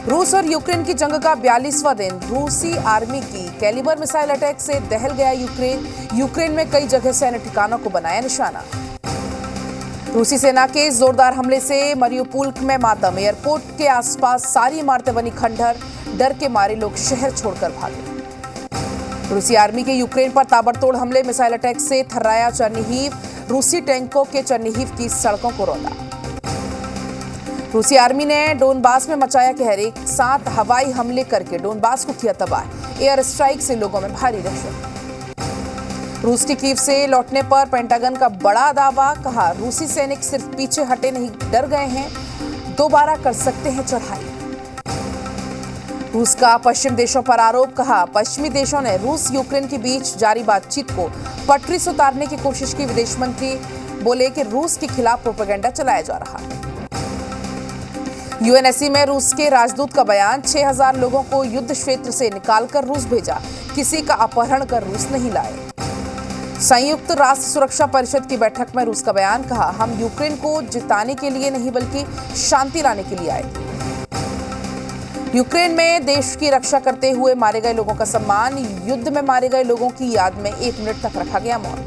रूस और यूक्रेन की जंग का 42वां दिन। रूसी आर्मी की कैलिबर मिसाइल अटैक से दहल गया यूक्रेन में कई जगह सैन्य ठिकानों को बनाया निशाना। रूसी सेना के जोरदार हमले से मरियुपोल में मातम। एयरपोर्ट के आसपास सारी इमारतें बनी खंडहर। डर के मारे लोग शहर छोड़कर भागे। रूसी आर्मी के यूक्रेन पर ताबड़तोड़ हमले, मिसाइल अटैक से थर्राया चरनिहिव। रूसी टैंकों के चरनिहिव की सड़कों को रौंदा। रूसी आर्मी ने डोनबास में मचाया कहर। एक साथ हवाई हमले करके डोनबास को किया तबाह। एयर स्ट्राइक से लोगों में भारी दहशत। रूस के कीव से लौटने पर पेंटागन का बड़ा दावा। कहा, रूसी सैनिक सिर्फ पीछे हटे नहीं, डर गए हैं, दोबारा कर सकते हैं चढ़ाई। रूस का पश्चिम देशों पर आरोप। कहा, पश्चिमी देशों ने रूस यूक्रेन के बीच जारी बातचीत को पटरी से उतारने की कोशिश की। विदेश मंत्री बोले कि रूस के खिलाफ प्रोपेगेंडा चलाया जा रहा है। यूएनएससी में रूस के राजदूत का बयान। 6000 लोगों को युद्ध क्षेत्र से निकालकर रूस भेजा, किसी का अपहरण कर रूस नहीं लाए। संयुक्त राष्ट्र सुरक्षा परिषद की बैठक में रूस का बयान। कहा, हम यूक्रेन को जिताने के लिए नहीं बल्कि शांति लाने के लिए आए थे। यूक्रेन में देश की रक्षा करते हुए मारे गए लोगों का सम्मान। युद्ध में मारे गए लोगों की याद में 1 मिनट तक रखा गया मौन।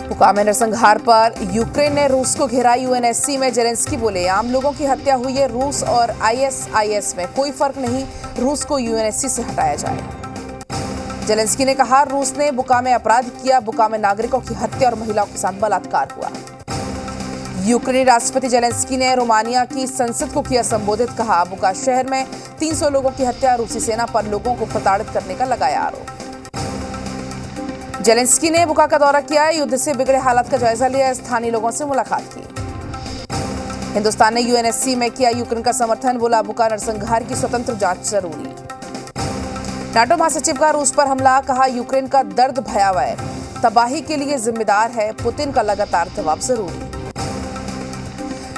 बुकाम में नरसंहार पर यूक्रेन ने रूस को घेरा। यूएनएससी में जेलेंस्की बोले, आम लोगों की हत्या हुई है, रूस और आईएसआईएस में कोई फर्क नहीं, रूस को यूएनएससी से हटाया जाए। जेलेंस्की ने कहा, रूस ने बुका में अपराध किया, बुका में नागरिकों की हत्या और महिलाओं के साथ बलात्कार हुआ। यूक्रेनी राष्ट्रपति जेलेंस्की ने रोमानिया की संसद को किया संबोधित। कहा, बुका शहर में 300 लोगों की हत्या, रूसी सेना पर लोगों को प्रताड़ित करने का लगाया आरोप। जेलेंस्की ने बुका का दौरा किया, युद्ध से बिगड़े हालात का जायजा लिया, स्थानीय लोगों से मुलाकात की। हिंदुस्तान ने यूएनएससी में किया यूक्रेन का समर्थन। बोला, बुका नरसंहार की स्वतंत्र जांच जरूरी। नाटो महासचिव का रूस पर हमला। कहा, यूक्रेन का दर्द भयावह है, तबाही के लिए जिम्मेदार है, पुतिन का लगातार जवाब जरूरी।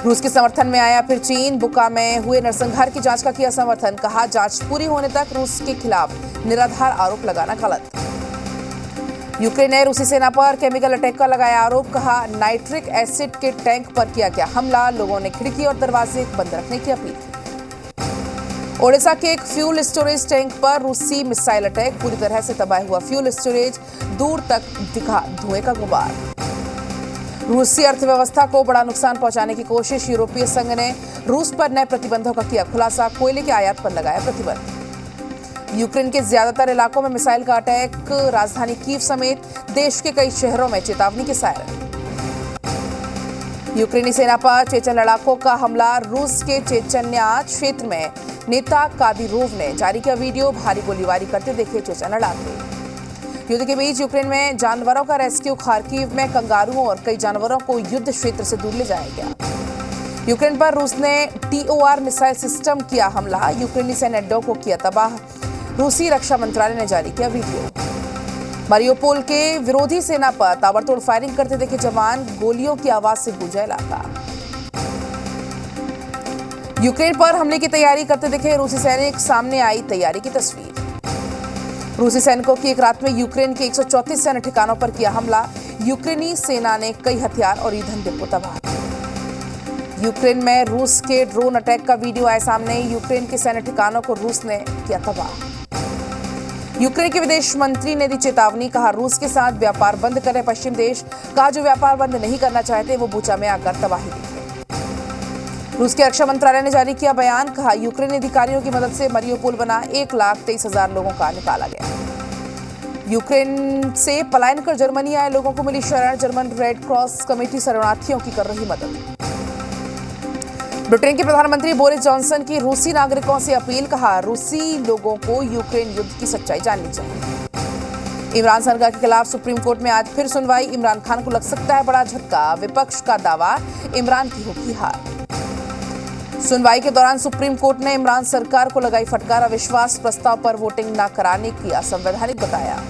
रूस के समर्थन में आया फिर चीन। बुका में हुए नरसंहार की जांच का किया समर्थन। कहा, जांच पूरी होने तक रूस के खिलाफ निराधार आरोप लगाना गलत। यूक्रेन ने रूसी सेना पर केमिकल अटैक का लगाया आरोप। कहा, नाइट्रिक एसिड के टैंक पर किया गया हमला, लोगों ने खिड़की और दरवाजे बंद रखने की अपील की। ओडिशा के एक फ्यूल स्टोरेज टैंक पर रूसी मिसाइल अटैक। पूरी तरह से तबाह हुआ फ्यूल स्टोरेज, दूर तक दिखा धुएं का गुबार। रूसी अर्थव्यवस्था को बड़ा नुकसान पहुंचाने की कोशिश। यूरोपीय संघ ने रूस पर नए प्रतिबंधों का किया खुलासा। कोयले के आयात पर लगाया प्रतिबंध। यूक्रेन के ज्यादातर इलाकों में मिसाइल का अटैक। राजधानी कीव समेत देश के कई शहरों में चेतावनी के सायरन। यूक्रेनी सेना पर चेचन लड़ाकों का हमला। रूस के चेचन्या क्षेत्र में नेता कादिरोव ने जारी किया वीडियो। भारी गोलीबारी करते देखे चेचन लड़ाके। युद्ध के बीच यूक्रेन में जानवरों का रेस्क्यू। खार्किव में कंगारुओं और कई जानवरों को युद्ध क्षेत्र से दूर ले जाया गया। यूक्रेन पर रूस ने TOR मिसाइल सिस्टम किया हमला। यूक्रेनी सैन्य अड्डों को किया तबाह। रूसी रक्षा मंत्रालय ने जारी किया वीडियो। मरियुपोल के विरोधी सेना पर ताबड़तोड़ फायरिंग करते देखे जवान। गोलियों की आवाज से गूंजा इलाका। यूक्रेन पर हमले की तैयारी करते दिखे रूसी सैनिक। सामने आई तैयारी की तस्वीर। रूसी सैनिकों की एक रात में यूक्रेन के 134 सैन्य ठिकानों पर किया हमला। यूक्रेनी सेना ने कई हथियार और ईंधन डिपो तबाह। यूक्रेन में रूस के ड्रोन अटैक का वीडियो आया सामने। यूक्रेन के सैन्य ठिकानों को रूस ने किया तबाह। यूक्रेन के विदेश मंत्री ने दी चेतावनी। कहा, रूस के साथ व्यापार बंद करे पश्चिम देश। कहा, जो व्यापार बंद नहीं करना चाहते वो बुचा में आकर तबाही दिखे। रूस के रक्षा मंत्रालय ने जारी किया बयान। कहा, यूक्रेनी अधिकारियों की मदद से मरियुपोल बना 1,23,000 लोगों का निकाला गया। यूक्रेन से पलायन कर जर्मनी आए लोगों को मिली शरण। जर्मन रेड क्रॉस कमेटी शरणार्थियों की कर रही मदद। ब्रिटेन के प्रधानमंत्री बोरिस जॉनसन की रूसी नागरिकों से अपील। कहा, रूसी लोगों को यूक्रेन युद्ध की सच्चाई जाननी चाहिए। इमरान सरकार के खिलाफ सुप्रीम कोर्ट में आज फिर सुनवाई। इमरान खान को लग सकता है बड़ा झटका। विपक्ष का दावा, इमरान की होगी हार। सुनवाई के दौरान सुप्रीम कोर्ट ने इमरान सरकार को लगाई फटकार। अविश्वास प्रस्ताव पर वोटिंग न कराने की असंवैधानिक बताया।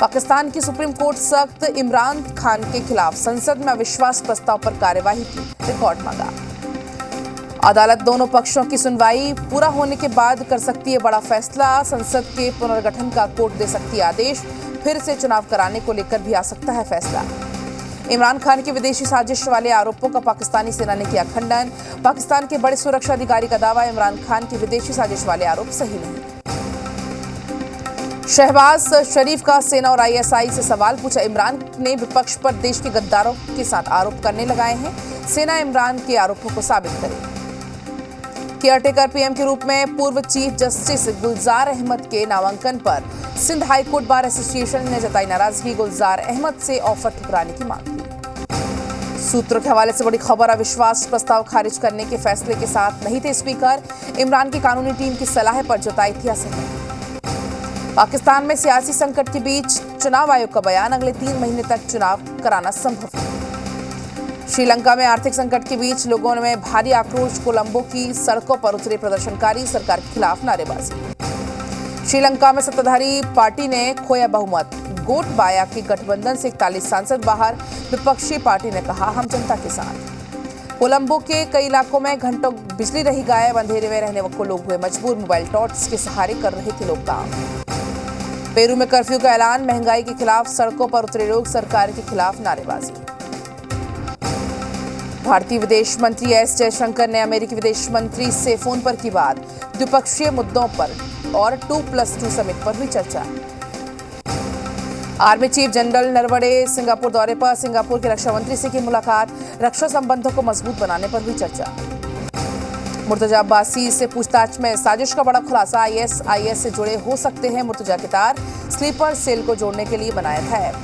पाकिस्तान की सुप्रीम कोर्ट सख्त। इमरान खान के खिलाफ संसद में अविश्वास प्रस्ताव पर कार्यवाही की रिकॉर्ड मांगा। अदालत दोनों पक्षों की सुनवाई पूरा होने के बाद कर सकती है बड़ा फैसला। संसद के पुनर्गठन का कोर्ट दे सकती है आदेश। फिर से चुनाव कराने को लेकर भी आ सकता है फैसला। इमरान खान की विदेशी साजिश वाले आरोपों का पाकिस्तानी सेना ने किया खंडन। पाकिस्तान के बड़े सुरक्षा अधिकारी का दावा, इमरान खान की विदेशी साजिश वाले आरोप सही नहीं। शहबाज शरीफ का सेना और आईएसआई से सवाल पूछा, इमरान ने विपक्ष पर देश के गद्दारों के साथ आरोप करने लगाए हैं, सेना इमरान के आरोपों को साबित करे। केयरटेकर पीएम के रूप में पूर्व चीफ जस्टिस गुलजार अहमद के नामांकन पर Sindh high court bar association ने जताई नाराजगी, गुलजार अहमद से ऑफर ठुकराने की मांग की। सूत्रों के हवाले से बड़ी खबर, अविश्वास प्रस्ताव खारिज करने के फैसले के साथ नहीं थे स्पीकर, इमरान की कानूनी टीम की सलाह पर जताई थी असहमति। पाकिस्तान में सियासी संकट के बीच चुनाव आयोग का बयान, अगले 3 महीने तक चुनाव कराना संभव है। श्रीलंका में आर्थिक संकट के बीच लोगों में भारी आक्रोश, कोलंबो की सड़कों पर उतरे प्रदर्शनकारी, सरकार के खिलाफ नारेबाजी। श्रीलंका में सत्ताधारी पार्टी ने खोया बहुमत, गोटबाया के गठबंधन से 41 सांसद बाहर, विपक्षी पार्टी ने कहा हम जनता के साथ। कोलंबो के कई इलाकों में घंटों बिजली रही गायब, अंधेरे में रहने को लोग हुए मजबूर, मोबाइल टॉर्च के सहारे कर रहे थे लोग काम। पेरू में कर्फ्यू का ऐलान, महंगाई के खिलाफ सड़कों पर उतरे लोग, सरकार के खिलाफ नारेबाजी। भारतीय विदेश मंत्री एस जयशंकर ने अमेरिकी विदेश मंत्री से फोन पर की बात, द्विपक्षीय मुद्दों पर और 2+2 समिट पर हुई चर्चा। Army chief general Naravane Singapore दौरे पर, सिंगापुर के रक्षा मंत्री से की मुलाकात, रक्षा संबंधों को मजबूत बनाने पर हुई चर्चा। मुर्तजा अब्बासी से पूछताछ में साजिश का बड़ा खुलासा, आईएस से जुड़े हो सकते हैं मुर्तजा के तार, स्लीपर सेल को जोड़ने के लिए बनाया था ऐप।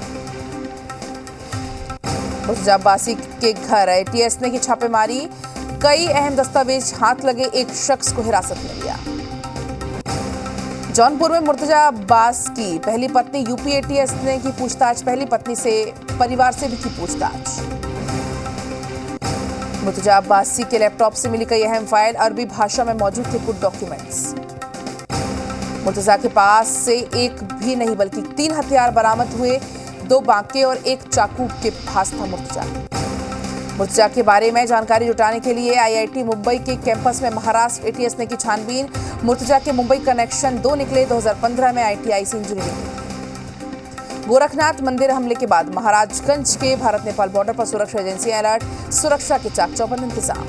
मुर्तजा अब्बासी के घर एटीएस ने की छापेमारी, कई अहम दस्तावेज हाथ लगे, एक शख्स को हिरासत में लिया। जौनपुर में मुर्तजा अब्बास की पहली पत्नी यूपी एटीएस ने की पूछताछ, पहली पत्नी से परिवार से भी की पूछताछ। मुर्तजा अब्बासी के लैपटॉप से मिली कई अहम फाइल, अरबी भाषा में मौजूद थे कुछ डॉक्यूमेंट्स। मुर्तजा के पास से एक भी नहीं बल्कि 3 हथियार बरामद हुए, 2 बांके और 1 चाकू के पास था मुर्तजा के बारे में जानकारी जुटाने के लिए आईआईटी मुंबई के कैंपस में महाराष्ट्र एटीएस ने की छानबीन, मुर्तजा के मुंबई कनेक्शन 2 निकले, 2015 में आईटीआई से इंजीनियरिंग की। गोरखनाथ मंदिर हमले के बाद महाराजगंज के भारत नेपाल बॉर्डर पर सुरक्षा एजेंसियां अलर्ट, सुरक्षा के चाक चौबंद इंतजाम।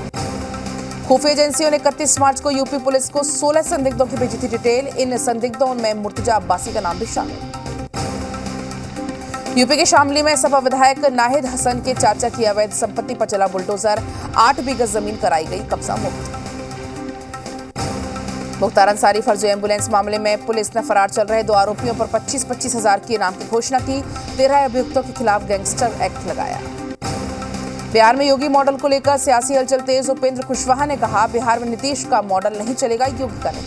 खुफिया एजेंसियों ने 31 मार्च को यूपी पुलिस को 16 संदिग्धों की भेजी थी डिटेल, इन संदिग्धों में मुर्तजा अब्बासी का नाम भी शामिल। यूपी के शामली में सपा विधायक नाहिद हसन के चाचा की अवैध संपत्ति पर चला बुलडोजर, 8 बीघा जमीन कराई गई कब्जा मुक्त। मुख्तार अंसारी फर्जी एम्बुलेंस मामले में पुलिस ने फरार चल रहे 2 आरोपियों पर 25-25 हजार के इनाम की घोषणा की, 13 अभियुक्तों के खिलाफ गैंगस्टर एक्ट लगाया। बिहार में योगी मॉडल को लेकर सियासी हलचल तेज, उपेंद्र कुशवाहा ने कहा बिहार में नीतीश का मॉडल नहीं चलेगा, योगी का नहीं।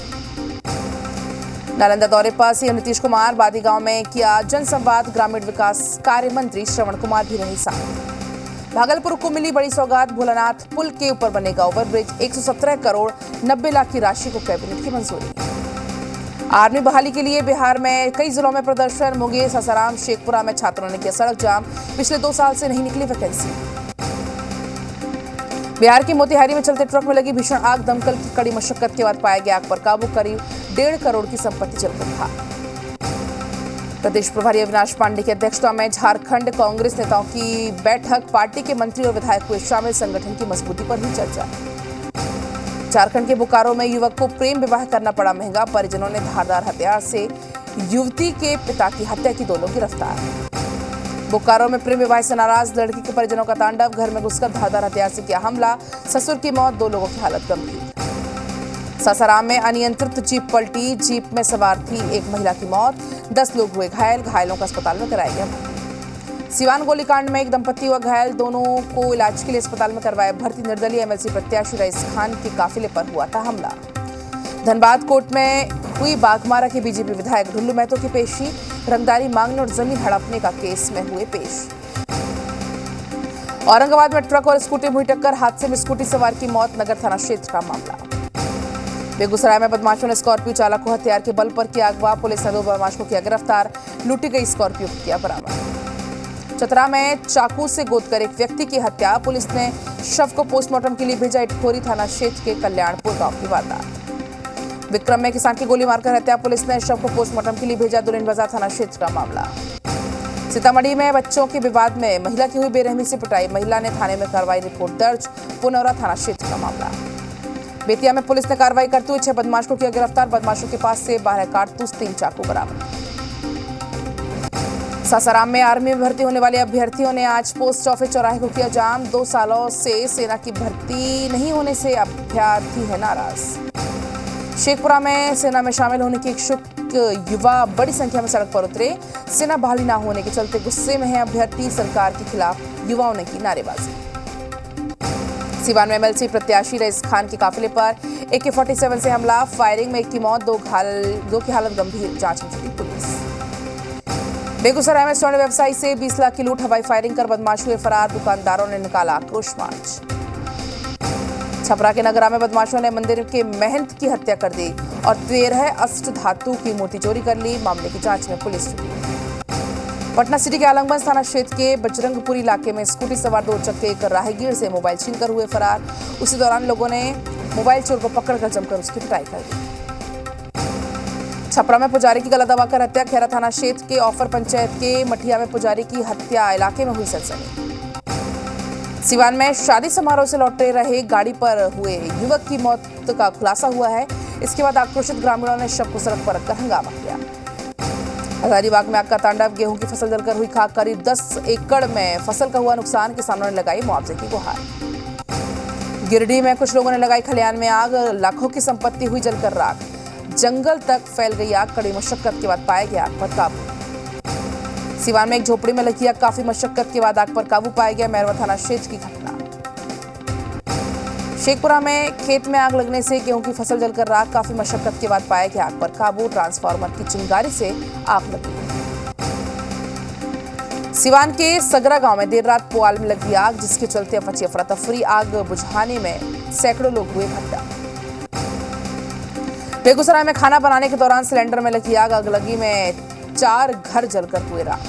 नालंदा दौरे पर सीएम नीतीश कुमार, बादी गांव में किया जनसंवाद, ग्रामीण विकास कार्य मंत्री श्रवण कुमार भी रहे साथ। भागलपुर को मिली बड़ी सौगात, भोलानाथ पुल के ऊपर बनेगा ओवरब्रिज, 117 करोड़ 90 लाख की राशि को कैबिनेट की मंजूरी। आर्मी बहाली के लिए बिहार में कई जिलों में प्रदर्शन, मुंगेर, सासाराम, शेखपुरा में छात्रों ने किया सड़क जाम, पिछले 2 साल से नहीं निकली वैकेंसी। बिहार के मोतिहारी में चलते ट्रक में लगी भीषण आग, दमकल की कड़ी मशक्कत के बाद पाया गया आग पर काबू, करीब 1.5 करोड़ की संपत्ति जलकर खाक। प्रदेश प्रभारी अविनाश पांडे की अध्यक्षता में झारखंड कांग्रेस नेताओं की बैठक, पार्टी के मंत्री और विधायक हुए शामिल, संगठन की मजबूती पर हुई चर्चा। झारखंड के बोकारो में युवक को प्रेम विवाह करना पड़ा महंगा, परिजनों ने धारदार हथियार से युवती के पिता की हत्या की, 2 लोग गिरफ्तार। बोकारो में प्रेम विवाह से नाराज लड़की के परिजनों का तांडव, घर में घुसकर धारदार हथियार से किया हमला, ससुर की मौत, 2 लोगों की हालत गंभीर। सासाराम में अनियंत्रित जीप पलटी, जीप में सवार थी एक महिला की मौत, 10 लोग हुए घायल, घायलों को अस्पताल में कराया गया भर्ती। सिवान गोलीकांड में एक दंपति हुआ घायल, दोनों को इलाज के लिए अस्पताल में करवाया भर्ती। निर्दलीय एमएलसी प्रत्याशी रईस खान के काफिले पर हुआ था हमला। धनबाद कोर्ट में हुई बाघमारा के बीजेपी विधायक ढुल्लू महतो की पेशी, रंगदारी मांगने और जमीन हड़पने का केस में हुए पेश। औरंगाबाद में ट्रक और स्कूटी में हुई टक्कर, हादसे में स्कूटी सवार की मौत, नगर थाना क्षेत्र का मामला। बेगूसराय में बदमाशों ने स्कॉर्पियो चालक को हथियार के बल पर किया अगवा, पुलिस ने 2 बदमाश को किया गिरफ्तार, लूटी गई स्कॉर्पियो को किया बरामद। चतरा में चाकू से गोदकर एक व्यक्ति की हत्या, पुलिस ने शव को पोस्टमार्टम के लिए भेजा, इटखोरी थाना क्षेत्र के कल्याणपुर गांव की वारदात। विक्रम में किसान की गोली मारकर हत्या, पुलिस ने शव को पोस्टमार्टम के लिए भेजा, दुल्हिन बाजार थाना क्षेत्र का मामला। सीतामढ़ी में बच्चों के विवाद में महिला की हुई बेरहमी से पिटाई, महिला ने थाने में करवाई रिपोर्ट दर्ज, पुनौरा थाना क्षेत्र का मामला। बेतिया में पुलिस ने कार्रवाई करते हुए 6 बदमाश को किया गिरफ्तार, बदमाशों के पास से 12 कारतूस 3 चाकू बरामद। सासाराम में आर्मी में भर्ती होने वाले अभ्यर्थियों ने आज पोस्ट ऑफिस चौराहे को किया जाम, 2 सालों से सेना की भर्ती नहीं होने से अभ्यर्थी है नाराज। शेखपुरा में सेना में शामिल होने के इच्छुक युवा बड़ी संख्या में सड़क पर उतरे, सेना बहाली न होने के चलते गुस्से में है अभ्यर्थी, सरकार के खिलाफ युवाओं ने की नारेबाजी। सिवान में एमएलसी प्रत्याशी रईस खान के काफिले पर AK-47 से हमला, फायरिंग में 1 की मौत, 2 की हालत गंभीर, जांच में जुटी पुलिस। बेगूसराय में स्वर्ण व्यवसायी से 20 लाख की लूट, हवाई फायरिंग कर बदमाश हुए फरार, दुकानदारों ने निकाला आक्रोश मार्च। छपरा के नगरा में बदमाशों ने मंदिर के महंत की हत्या कर दी और 13 अष्ट धातु की मूर्ति चोरी कर ली, मामले की जांच में पुलिस जुटी। पटना सिटी के आलमगंज थाना क्षेत्र के बजरंगपुरी इलाके में स्कूटी सवार 2 चक्के एक राहगीर से मोबाइल छीनकर हुए फरार, उसी दौरान लोगों ने मोबाइल चोर को पकड़कर जमकर उसकी पिटाई कर दी। छपरा में पुजारी की गला दबाकर हत्या, खैरा थाना क्षेत्र के ऑफर पंचायत के मठिया में पुजारी की हत्या, इलाके में हुई सनसनी। सिवान में शादी समारोह से लौटे रहे गाड़ी पर हुए युवक की मौत का खुलासा हुआ है, इसके बाद आक्रोशित ग्रामीणों ने शव को सड़क पर रखकर हंगामा किया। हजारीबाग में आग का तांडव, गेहूं की फसल जलकर हुई खाक, करीब 10 एकड़ में फसल का हुआ नुकसान, किसानों ने लगाई मुआवजे की गुहार। गिरिडीह में कुछ लोगों ने लगाई खलिहान में आग, लाखों की संपत्ति हुई जलकर राख, जंगल तक फैल गई आग, कड़ी मशक्कत के बाद पाया गया आग पर काबू। सिवान में एक झोपड़ी में लगी आग, काफी मशक्कत के बाद आग पर काबू पाया गया, मैरवा थाना क्षेत्र की घटना। शेखपुरा में खेत में आग लगने से गेहूं की फसल जलकर राख, काफी मशक्कत के बाद पाया गया आग पर काबू, ट्रांसफार्मर की चिंगारी से आग लगी। सिवान के सगरा गांव में देर रात पुआल में लगी आग, जिसके चलते मची अफरा-तफरी, आग बुझाने में सैकड़ों लोग हुए इकट्ठा। बेगूसराय में खाना बनाने के दौरान सिलेंडर में लगी आग, अगलगी में 4 घर जलकर हुए राख।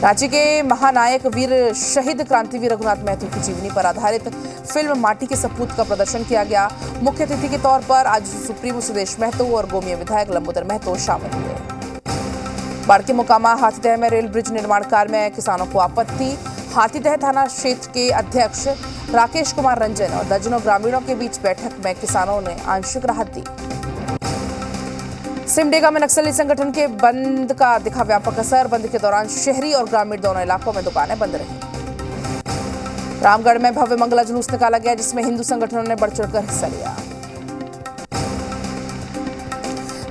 रांची के महानायक वीर शहीद क्रांतिवीर रघुनाथ महतो की जीवनी पर आधारित फिल्म माटी के सपूत का प्रदर्शन किया गया। मुख्य अतिथि के तौर पर आज सुप्रीमो सुदेश महतो और गोमिया विधायक लंबोदर महतो शामिल हुए। बाढ़ के मोकामा हाथीदह में रेल ब्रिज निर्माण कार्य में किसानों को आपत्ति, हाथीदह थाना क्षेत्र के अध्यक्ष राकेश कुमार रंजन और दर्जनों ग्रामीणों के बीच बैठक में किसानों ने आंशिक राहत दी। सिमडेगा में नक्सली संगठन के बंद का दिखा व्यापक असर, बंद के दौरान शहरी और ग्रामीण दोनों इलाकों में दुकानें बंद रहीं। रामगढ़ में भव्य मंगला जुलूस निकाला गया, जिसमें हिंदू संगठनों ने बढ़ चढ़कर हिस्सा लिया।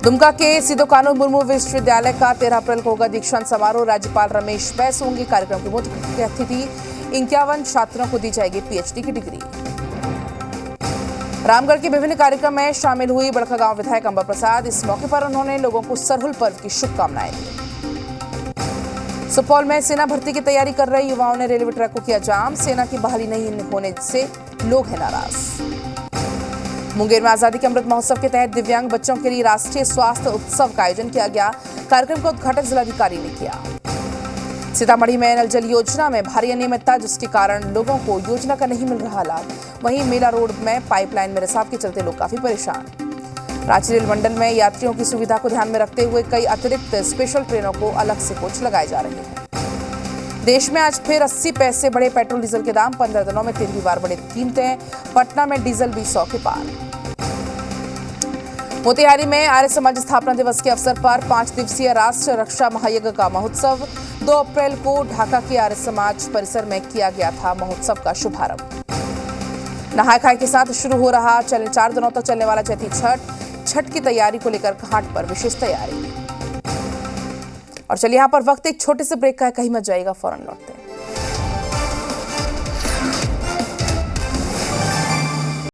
दुमका के सिदो कानू मुर्मू विश्वविद्यालय का 13 अप्रैल को होगा दीक्षांत समारोह, राज्यपाल रमेश बैस होंगे कार्यक्रम की मुख्य अतिथि, 51 छात्रों को दी जाएगी PhD की डिग्री। रामगढ़ के विभिन्न कार्यक्रम में शामिल हुई बड़कागांव विधायक अंबा प्रसाद, इस मौके पर उन्होंने लोगों को सरहुल पर्व की शुभकामनाएं दी। सुपौल में सेना भर्ती की तैयारी कर रहे युवाओं ने रेलवे ट्रैक को किया जाम, सेना की बहाली नहीं होने से लोग हैं नाराज। मुंगेर में आजादी के अमृत महोत्सव के तहत दिव्यांग बच्चों के लिए राष्ट्रीय स्वास्थ्य उत्सव का आयोजन किया गया, कार्यक्रम का उद्घाटन जिलाधिकारी ने किया। सीतामढ़ी में नल जल योजना में भारी अनियमितता, जिसके कारण लोगों को योजना का नहीं मिल रहा लाभ। वहीं मेला रोड में पाइपलाइन में रिसाव के चलते लोग काफी परेशान। रांची रेल मंडल में यात्रियों की सुविधा को ध्यान में रखते हुए कई अतिरिक्त स्पेशल ट्रेनों को अलग से कोच लगाए जा रहे हैं। देश में आज फिर 80 पैसे बढ़े पेट्रोल डीजल के दाम, 15 दिनों में 13वीं बार बढ़े कीमतें, पटना में डीजल भी 100 के पार। मोतिहारी में आर्य समाज स्थापना दिवस के अवसर पर 5 दिवसीय राष्ट्र रक्षा महायज्ञ का महोत्सव, 2 अप्रैल को ढाका के आर्य समाज परिसर में किया गया था महोत्सव का शुभारंभ। नहाय खाए के साथ शुरू हो रहा 4 दिनों तक चलने वाला चैती छठ की तैयारी को लेकर घाट पर विशेष तैयारी। और चलिए यहाँ पर वक्त एक छोटे से ब्रेक का है, कहीं मत जाइएगा, फौरन लौटते हैं।